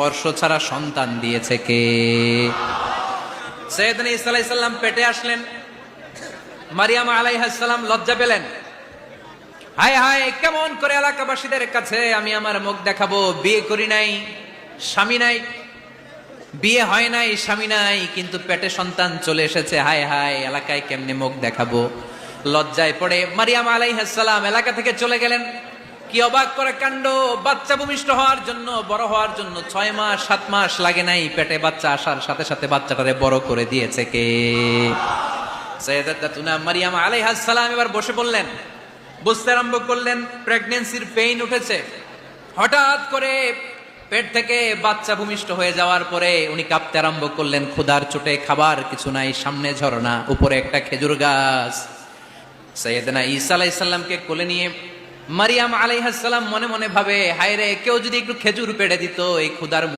স্পর্শ ছাড়া সন্তান দিয়েছে কে? সৈয়দনা ঈসা আলাইহিস সালাম পেটে আসলেন, মারিয়াম আলাইহিস সালাম লজ্জা পেলেন। হায় হায়, কেমন করে এলাকাবাসীদের কাছে আমি আমার মুখ দেখাবো? বিয়ে করি নাই, স্বামী নাই, বিয়ে হয় নাই, স্বামী নাই, কিন্তু পেটে সন্তান চলে এসেছে। হায় হায়, এলাকায় কেমনে মুখ দেখাবো? লজ্জায় পড়ে মারিয়াম আলাইহিস সালাম এলাকা থেকে চলে গেলেন। কি অবাক করে কাণ্ড! বাচ্চা ভূমিষ্ঠ হওয়ার জন্য, বড় হওয়ার জন্য 6 মাস 7 মাস লাগে নাই, পেটে বাচ্চা আসার সাথে সাথে বাচ্চাটারে বড় করে দিয়েছে কে? সাইয়্যিদাতুনা মারিয়াম আলাইহিস সালাম এবার বসে পড়লেন, বুঝতে আরম্ভ করলেন প্রেগন্যান্সির পেইন উঠেছে। হঠাৎ করে পেট থেকে বাচ্চা ভূমিষ্ঠ হয়ে যাওয়ার পরে উনি কাঁপতে আরম্ভ করলেন। ক্ষুধার চোটে খাবার কিছু নাই, সামনে ঝরনা, উপরে একটা খেজুর গাছ। সাইয়্যিদনা ঈসা আলাইহিস সালামকে কোলে নিয়ে মারিয়াম আলাইহিস সালাম মনে মনে ভাবে, হায় রে, কেউ যদি একটু খেজুর পেড়ে দিত এই ক্ষুধার